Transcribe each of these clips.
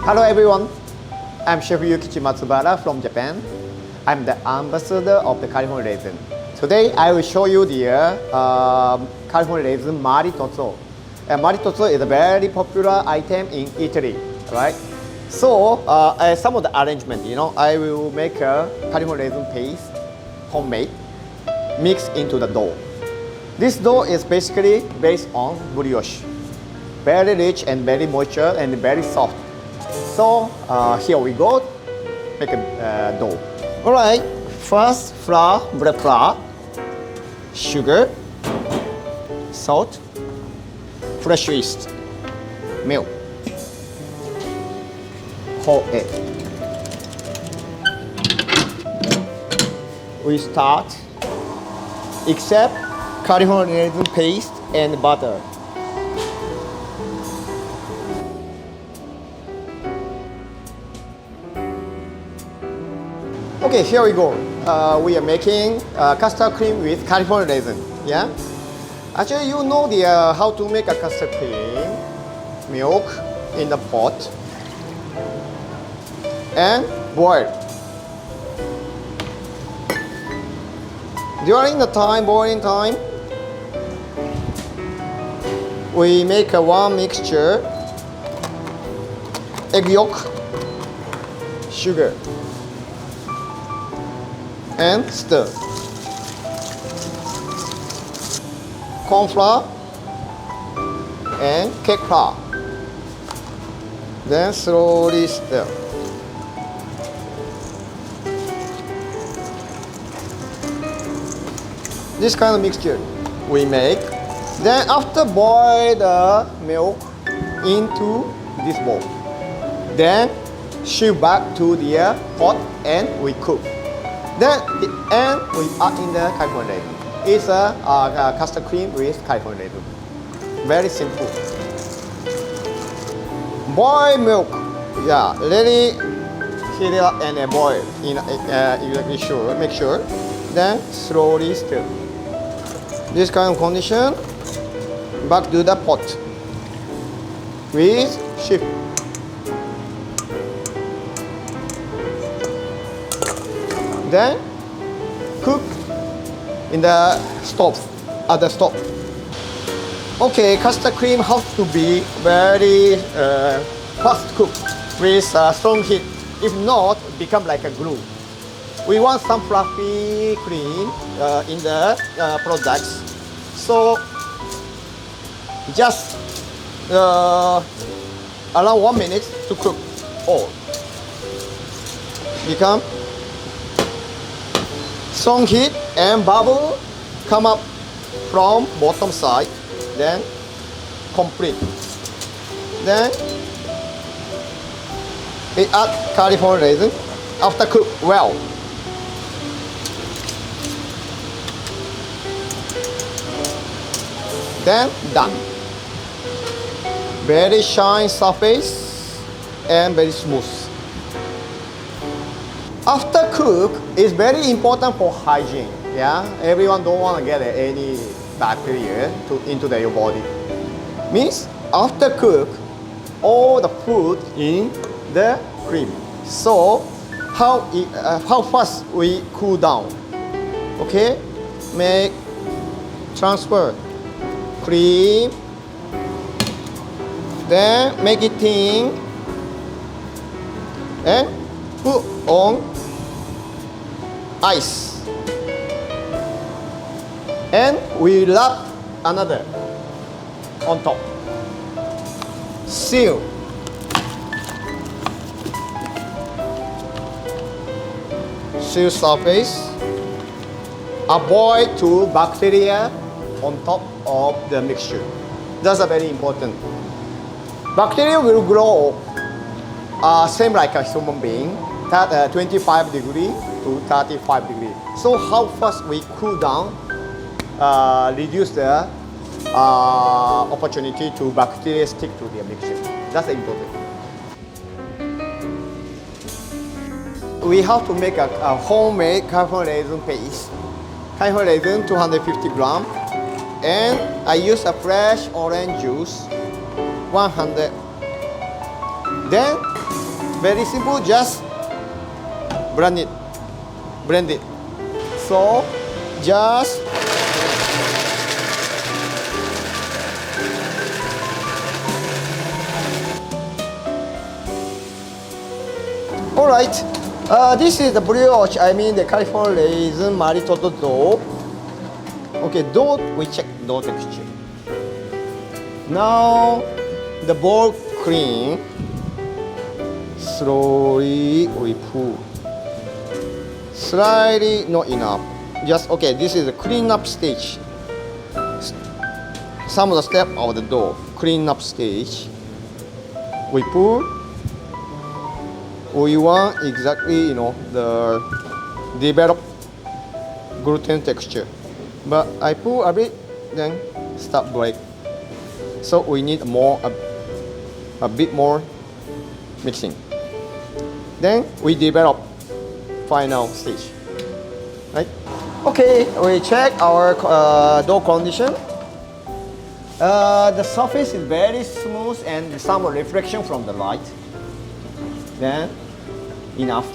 Hello everyone, I'm Chef Yukichi Matsubara from Japan. I'm the ambassador of the California Raisin. Today I will show you the California Raisin Maritozzo. Maritozzo is a very popular item in Italy, right? So some of the arrangement, I will make a California Raisin paste, homemade, mixed into the dough. This dough is basically based on brioche. Very rich and very moisture and very soft. So here we go, make a dough. Alright, first flour, bread flour, sugar, salt, fresh yeast, milk, whole egg. We start, except California Raisin paste and butter. Okay, here we go. We are making custard cream with California Raisin. Yeah. Actually, you know how to make a custard cream. Milk in the pot and boil. During the boiling time, we make one mixture: egg yolk, sugar, and stir. Corn flour and cake flour. Then slowly stir. This kind of mixture we make. Then after boil the milk into this bowl. Then shift back to the pot and we cook. Then at the end we add in the California Raisin. It's a custard cream with California Raisin. Very simple. Boil milk. Yeah, really heat it up and boil. Make sure. Then slowly stir. This kind of condition. Back to the pot. With shift. Then cook in the stove, at the stove. Okay, custard cream has to be very fast cooked with strong heat. If not, become like a glue. We want some fluffy cream in the products. So just around 1 minute to cook all. Become strong heat and bubble come up from bottom side, then complete. Then we add California Raisin after cook well. Then done. Very shiny surface and very smooth. After cook is very important for hygiene. Yeah, everyone don't want to get any bacteria into their body. Means after cook, all the food in the cream. So how fast we cool down? Okay, transfer cream. Then make it thin and put on ice. And we wrap another on top. Seal. Seal surface. Avoid to bacteria on top of the mixture. That's very important. Bacteria will grow same like a human being, 25 degree to 35 degree. So how fast we cool down, reduce the opportunity to bacteria stick to the mixture. That's important. We have to make a homemade California Raisin paste. California Raisin 250 gram, and I use a fresh orange juice 100. Then Very simple, just blend it. Blend it. So just alright. This is the brioche, I mean the California Raisin Maritozzo dough. Okay, dough, we check dough texture. Now the bowl clean. Slowly we pour. Slightly not enough. Just okay, this is the clean up stage. Some of the step of the dough, clean up stage. We pour. We want exactly, the develop gluten texture. But I pour a bit, then start break. So we need a bit more mixing. Then we develop final stage. Right? Okay, we check our dough condition. The surface is very smooth and some reflection from the light. Then enough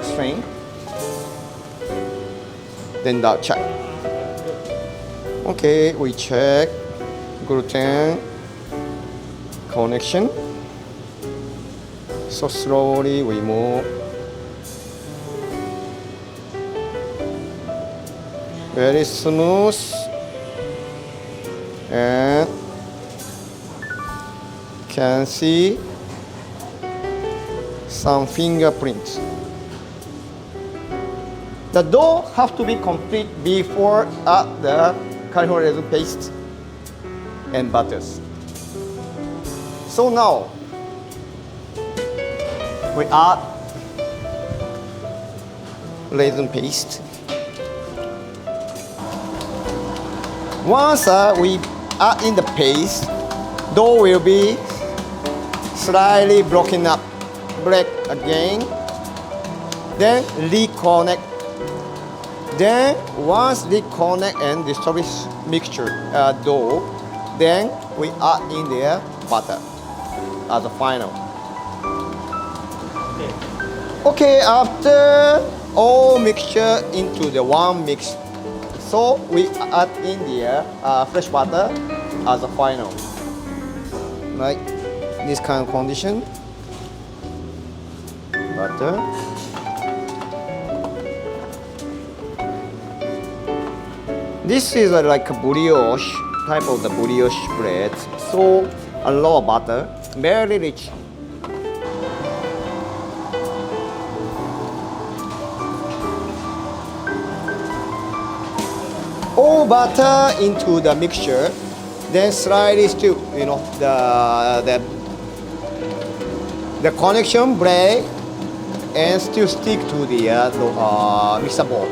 strength. Then that check. Okay, we check gluten connection. So slowly we move. Very smooth. And can see some fingerprints. The dough have to be complete before add the California Raisin paste and butters. So now we add raisin paste. Once we add in the paste, dough will be slightly broken up. Break again, then reconnect. Then once reconnect and establish mixture dough, then we add in there butter as a final. Okay, after all mixture into the one mix, so we add in there fresh butter as a final. Right, this kind of condition. Butter. This is like a brioche type of the brioche bread. So a lot of butter, very rich. All butter into the mixture, then slightly still, the connection break and still stick to the mixer bowl.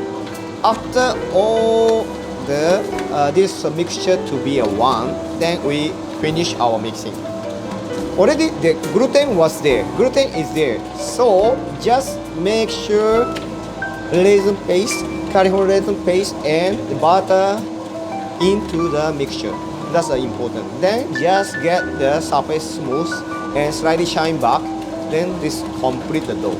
After all this mixture to be a one, then we finish our mixing. Already the gluten was there, gluten is there. So just make sure raisin paste, California raisin paste and the butter into the mixture. That's important. Then just get the surface smooth and slightly shine back. Then this complete the dough.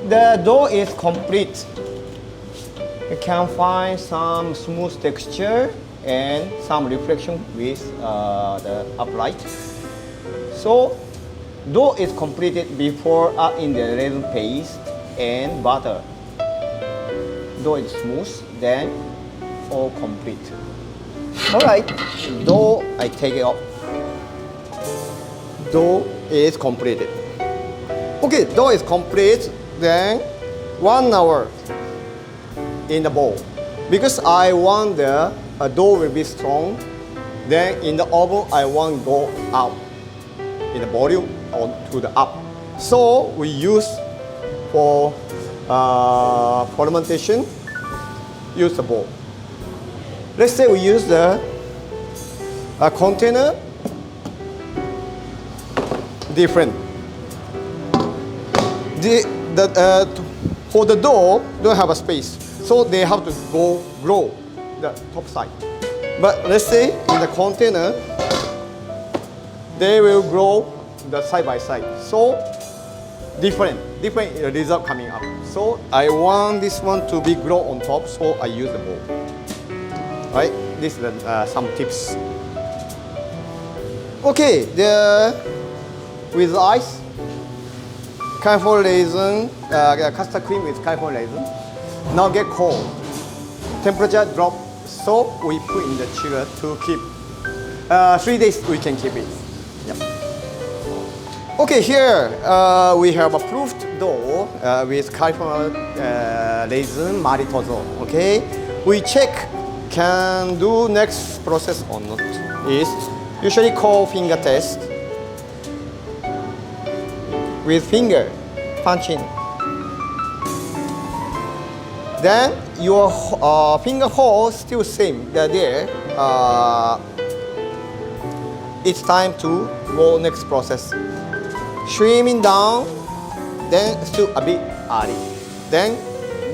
The dough is complete. You can find some smooth texture and some reflection with the upright. So dough is completed before adding the raisin paste and butter. Dough is smooth, then all complete. Alright, dough I take it off. Dough is completed. Okay, dough is complete. Then 1 hour in the bowl. Because I want the dough will be strong. Then in the oven I want go out in the volume or to the up. So we use for fermentation, use the bowl. Let's say we use the container, different. For the dough, don't have a space, so they have to grow the top side. But let's say in the container, they will grow the side by side. So different result coming up. So I want this one to be grow on top, so I use the bowl. Right? This is some tips. Okay, with ice, California raisin, custard cream with California raisin. Now get cold. Temperature drop, so we put in the chiller to keep 3 days. We can keep it. Yep. Okay, here we have a proofed dough with California raisin Maritozzo. Okay, we check can do next process or not. Is usually called finger test. With finger, punch in. Then your finger hole still same. They're there. It's time to go next process. Streaming down, then still a bit early. Then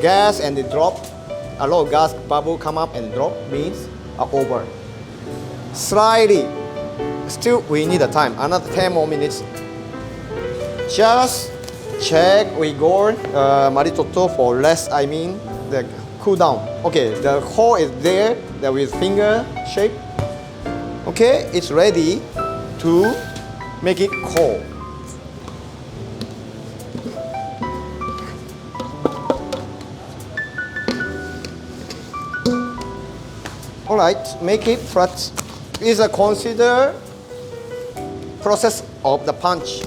gas and it drop. A lot of gas bubble come up and drop means over. Slightly. Still we need a time. Another 10 more minutes. Just check we go Maritozzo for less. I mean the cool down. Okay, the hole is there. There with finger shape. Okay, it's ready to make it cold. All right, make it flat. Is a consider process of the punch.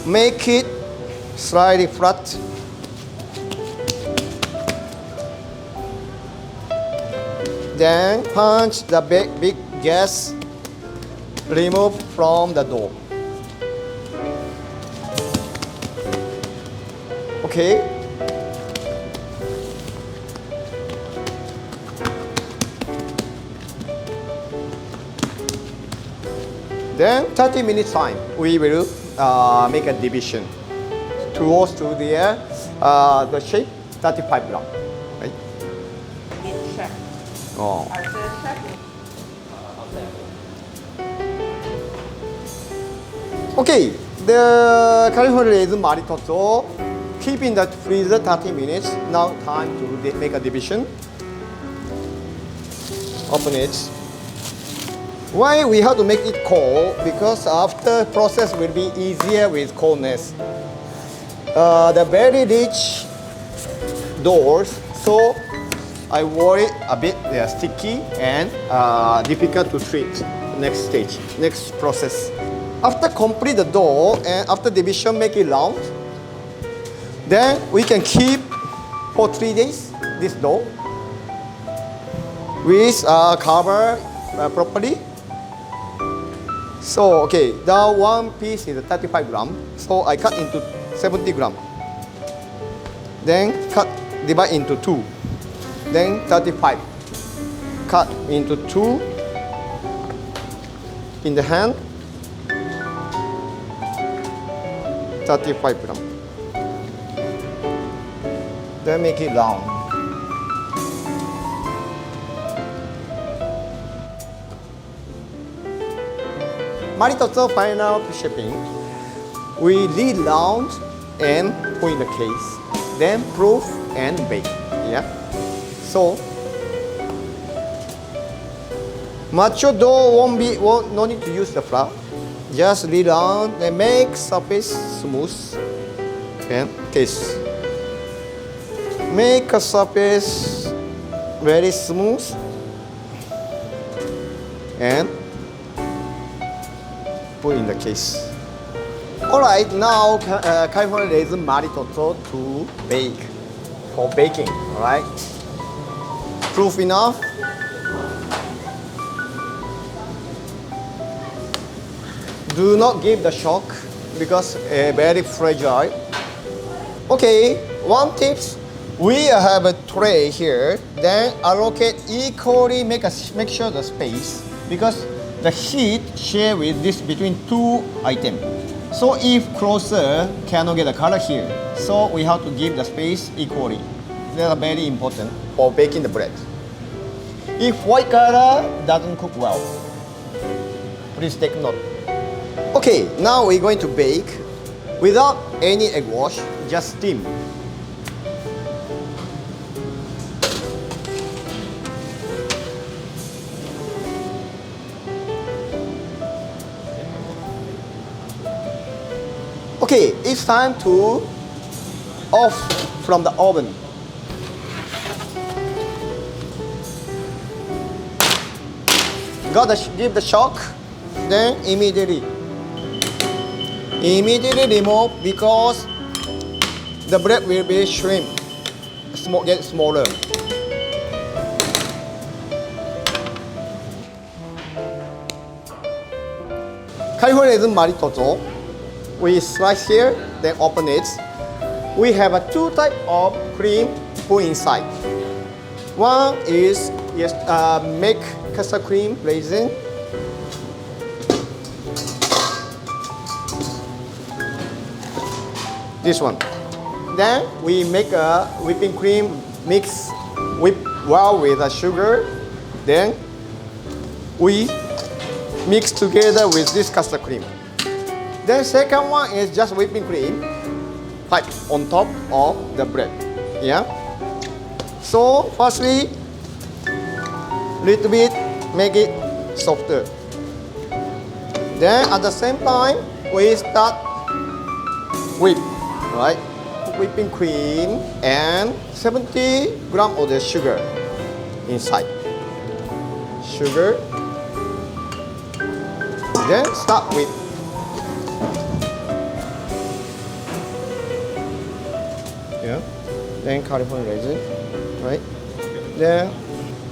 Make it slightly flat. Then punch the big gas, remove from the dough. Okay. Then 30 minutes time, we will make a division towards to the shape 35 gram. Right? It's chef. Oh. I said chef. Okay, the California Raisin Maritozzo, keep in the freezer 30 minutes. Now time to make a division. Open it. Why we have to make it cold? Because after process will be easier with coldness. The very rich doors, so I worry a bit they are sticky and difficult to treat. Next stage, next process. After complete the dough and after division make it round, then we can keep for 3 days this dough with cover properly. So okay, the one piece is 35 gram, so I cut into 70 gram. Then divide into 2. Then 35. Cut into 2 in the hand. 35 gram. Then make it round. Maritozzo final shipping. We lead round and put in the case. Then proof and bake. Yeah. So macho dough no need to use the flour. Just lead round and make surface smooth and case. Make a surface very smooth and put in the case. Alright, now California Raisin Maritozzo to bake, for baking, alright? Proof enough. Do not give the shock because very fragile. Okay, one tips. We have a tray here, then allocate equally, make sure the space, because the heat share with this between two items. So if closer, cannot get the color here. So we have to give the space equally. That's very important for baking the bread. If white color doesn't cook well, please take note. Okay, now we're going to bake without any egg wash, just steam. Okay, it's time to off from the oven. Give the shock, then immediately remove because the bread will be shrink, get smaller. California Raisin Maritozzo. We slice here, then open it. We have two types of cream put inside. One is make custard cream raisin. This one. Then we make a whipping cream mix whip well with the sugar. Then we mix together with this custard cream. Then second one is just whipping cream pipe on top of the bread. Yeah. So firstly, little bit make it softer. Then at the same time we start whip, right? Whipping cream and 70 grams of the sugar inside. Sugar. Then start with then California raisin, right? Then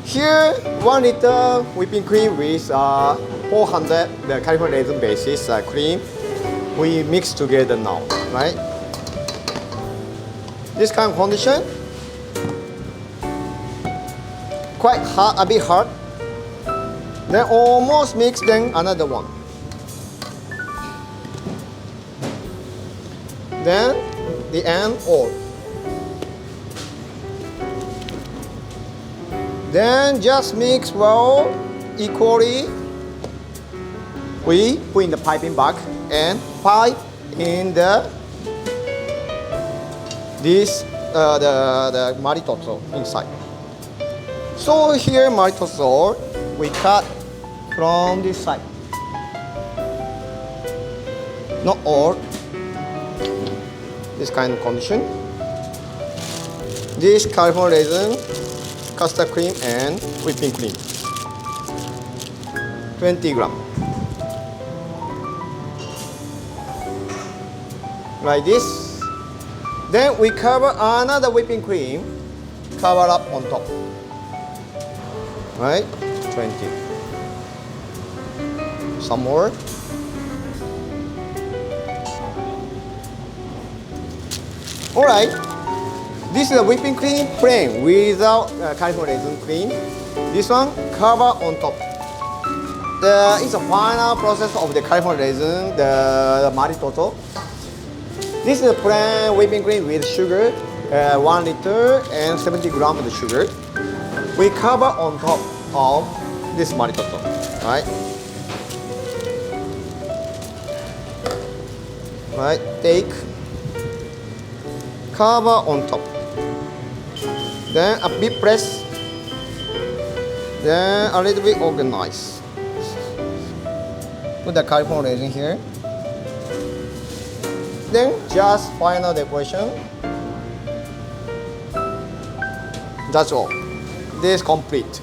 here 1 liter whipping cream with 400 the California raisin basis cream. We mix together now, right? This kind of condition, quite hard, a bit hard. Then almost mix. Then another one. Then the end all. Then just mix well equally. We put in the piping bag and pipe in the Maritozzo inside. So here Maritozzo we cut from this side. Not all. This kind of condition. This California raisin, custard cream and whipping cream. 20 grams. Like this. Then we cover another whipping cream, cover up on top. Right? 20. Some more. Alright. This is a whipping cream plain without California raisin cream. This one cover on top. It's a final process of the California raisin, the Maritozzo. This is a plain whipping cream with sugar, 1 liter and 70 grams of the sugar. We cover on top of this Maritozzo, right? Right, take, cover on top. Then a bit press, then a little bit organize. Put the California raisin here. Then just final decoration. That's all. This is complete.